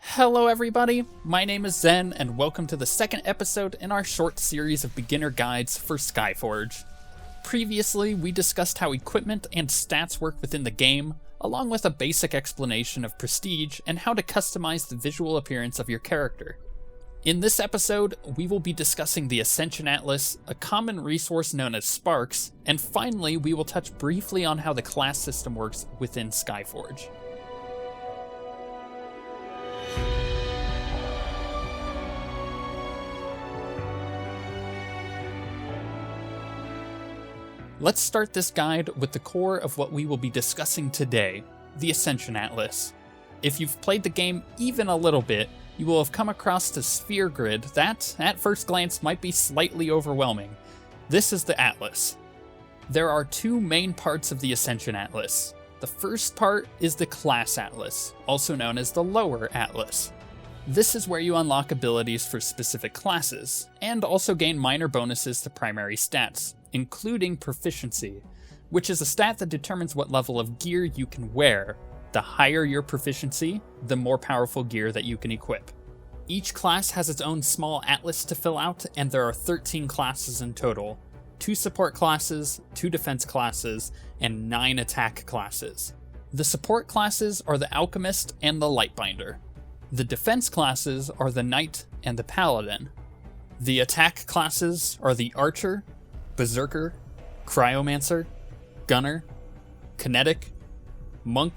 Hello everybody, my name is Zen, and welcome to the second episode in our short series of beginner guides for Skyforge. Previously, we discussed how equipment and stats work within the game, along with a basic explanation of prestige and how to customize the visual appearance of your character. In this episode, we will be discussing the Ascension Atlas, a common resource known as Sparks, and finally we will touch briefly on how the class system works within Skyforge. Let's start this guide with the core of what we will be discussing today, the Ascension Atlas. If you've played the game even a little bit, you will have come across the sphere grid that, at first glance, might be slightly overwhelming. This is the Atlas. There are two main parts of the Ascension Atlas. The first part is the Class Atlas, also known as the Lower Atlas. This is where you unlock abilities for specific classes, and also gain minor bonuses to primary stats, including proficiency, which is a stat that determines what level of gear you can wear. The higher your proficiency, the more powerful gear that you can equip. Each class has its own small atlas to fill out, and there are 13 classes in total. 2 support classes, 2 defense classes, and 9 attack classes. The support classes are the Alchemist and the Lightbinder. The defense classes are the Knight and the Paladin. The attack classes are the Archer, Berserker, Cryomancer, Gunner, Kinetic, Monk,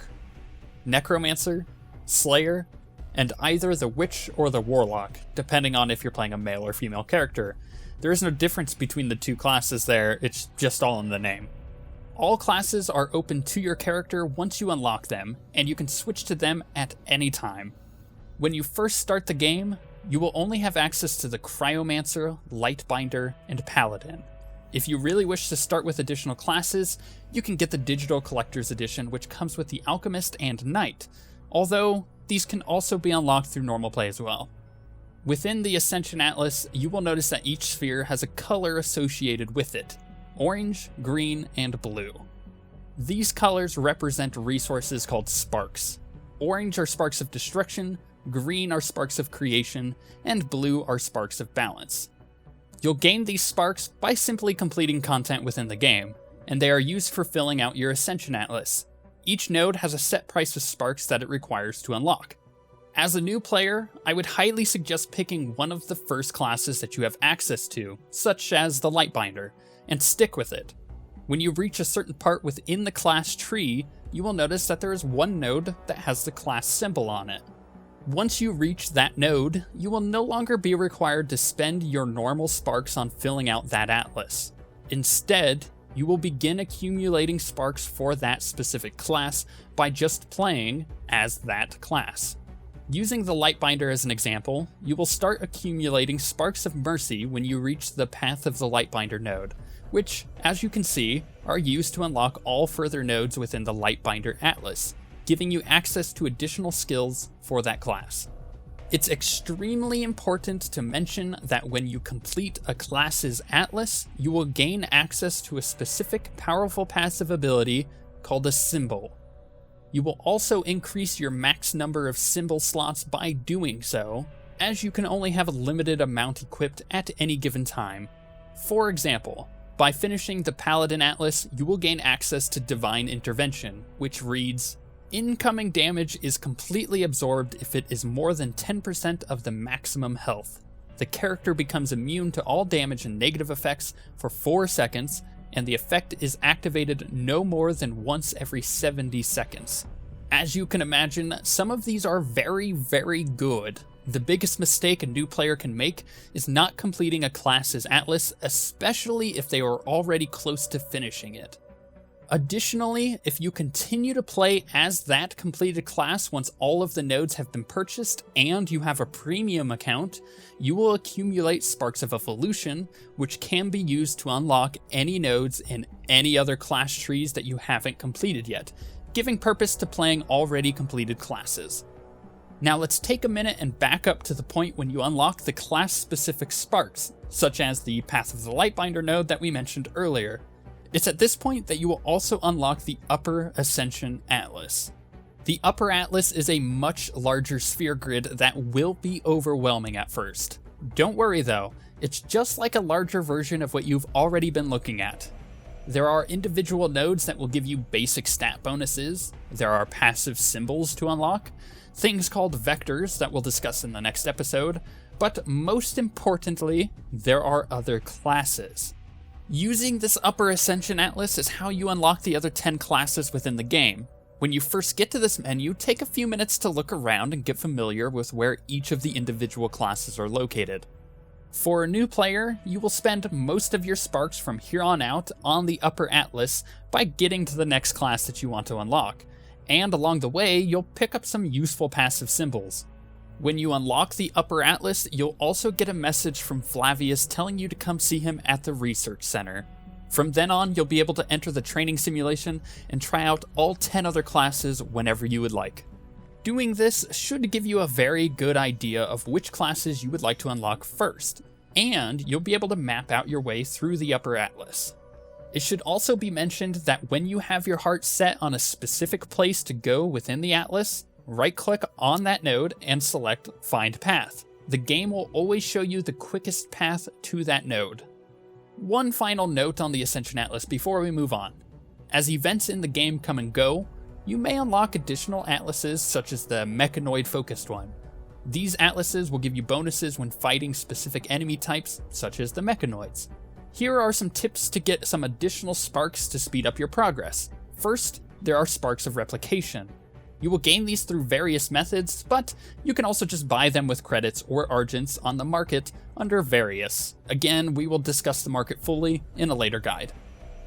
Necromancer, Slayer, and either the Witch or the Warlock, depending on if you're playing a male or female character. There is no difference between the two classes there, it's just all in the name. All classes are open to your character once you unlock them, and you can switch to them at any time. When you first start the game, you will only have access to the Cryomancer, Lightbinder, and Paladin. If you really wish to start with additional classes, you can get the Digital Collector's Edition, which comes with the Alchemist and Knight, although these can also be unlocked through normal play as well. Within the Ascension Atlas, you will notice that each sphere has a color associated with it: orange, green, and blue. These colors represent resources called sparks. Orange are sparks of destruction, green are sparks of creation, and blue are sparks of balance. You'll gain these sparks by simply completing content within the game, and they are used for filling out your Ascension Atlas. Each node has a set price of sparks that it requires to unlock. As a new player, I would highly suggest picking one of the first classes that you have access to, such as the Lightbinder, and stick with it. When you reach a certain part within the class tree, you will notice that there is one node that has the class symbol on it. Once you reach that node, you will no longer be required to spend your normal sparks on filling out that atlas. Instead, you will begin accumulating sparks for that specific class by just playing as that class. Using the Lightbinder as an example, you will start accumulating Sparks of Mercy when you reach the Path of the Lightbinder node, which, as you can see, are used to unlock all further nodes within the Lightbinder Atlas, giving you access to additional skills for that class. It's extremely important to mention that when you complete a class's atlas, you will gain access to a specific powerful passive ability called a symbol. You will also increase your max number of symbol slots by doing so, as you can only have a limited amount equipped at any given time. For example, by finishing the Paladin Atlas, you will gain access to Divine Intervention, which reads, "Incoming damage is completely absorbed if it is more than 10% of the maximum health. The character becomes immune to all damage and negative effects for 4 seconds, and the effect is activated no more than once every 70 seconds. As you can imagine, some of these are very, very good. The biggest mistake a new player can make is not completing a class's atlas, especially if they are already close to finishing it. Additionally, if you continue to play as that completed class once all of the nodes have been purchased and you have a premium account, you will accumulate Sparks of Evolution, which can be used to unlock any nodes in any other class trees that you haven't completed yet, giving purpose to playing already completed classes. Now let's take a minute and back up to the point when you unlock the class-specific sparks, such as the Path of the Lightbinder node that we mentioned earlier. It's at this point that you will also unlock the Upper Ascension Atlas. The Upper Atlas is a much larger sphere grid that will be overwhelming at first. Don't worry though, it's just like a larger version of what you've already been looking at. There are individual nodes that will give you basic stat bonuses, there are passive symbols to unlock, things called vectors that we'll discuss in the next episode, but most importantly, there are other classes. Using this Upper Ascension Atlas is how you unlock the other 10 classes within the game. When you first get to this menu, take a few minutes to look around and get familiar with where each of the individual classes are located. For a new player, you will spend most of your sparks from here on out on the Upper Atlas by getting to the next class that you want to unlock, and along the way, you'll pick up some useful passive symbols. When you unlock the Upper Atlas, you'll also get a message from Flavius telling you to come see him at the research center. From then on, you'll be able to enter the training simulation and try out all 10 other classes whenever you would like. Doing this should give you a very good idea of which classes you would like to unlock first, and you'll be able to map out your way through the Upper Atlas. It should also be mentioned that when you have your heart set on a specific place to go within the Atlas, right-click on that node and select Find Path. The game will always show you the quickest path to that node. One final note on the Ascension Atlas before we move on. As events in the game come and go, you may unlock additional atlases such as the mechanoid-focused one. These atlases will give you bonuses when fighting specific enemy types, such as the mechanoids. Here are some tips to get some additional sparks to speed up your progress. First, there are sparks of replication. You will gain these through various methods, but you can also just buy them with credits or argents on the market under various. Again, we will discuss the market fully in a later guide.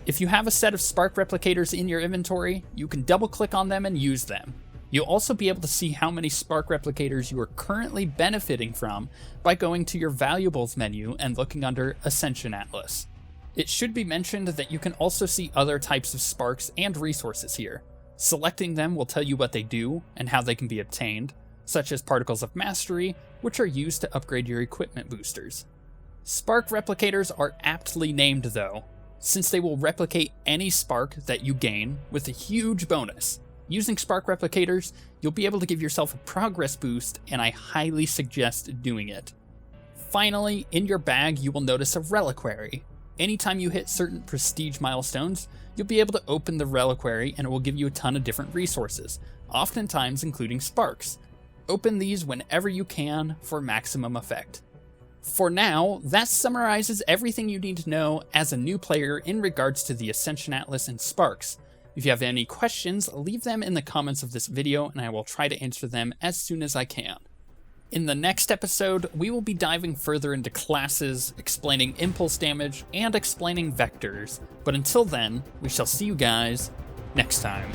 If you have a set of spark replicators in your inventory, you can double-click on them and use them. You'll also be able to see how many spark replicators you are currently benefiting from by going to your valuables menu and looking under Ascension Atlas. It should be mentioned that you can also see other types of sparks and resources here. Selecting them will tell you what they do and how they can be obtained, such as Particles of Mastery, which are used to upgrade your equipment boosters. Spark replicators are aptly named though, since they will replicate any spark that you gain with a huge bonus. Using spark replicators, you'll be able to give yourself a progress boost, and I highly suggest doing it. Finally, in your bag you will notice a Reliquary. Anytime you hit certain prestige milestones, you'll be able to open the Reliquary and it will give you a ton of different resources, oftentimes including sparks. Open these whenever you can for maximum effect. For now, that summarizes everything you need to know as a new player in regards to the Ascension Atlas and sparks. If you have any questions, leave them in the comments of this video and I will try to answer them as soon as I can. In the next episode, we will be diving further into classes, explaining impulse damage, and explaining vectors. But until then, we shall see you guys next time.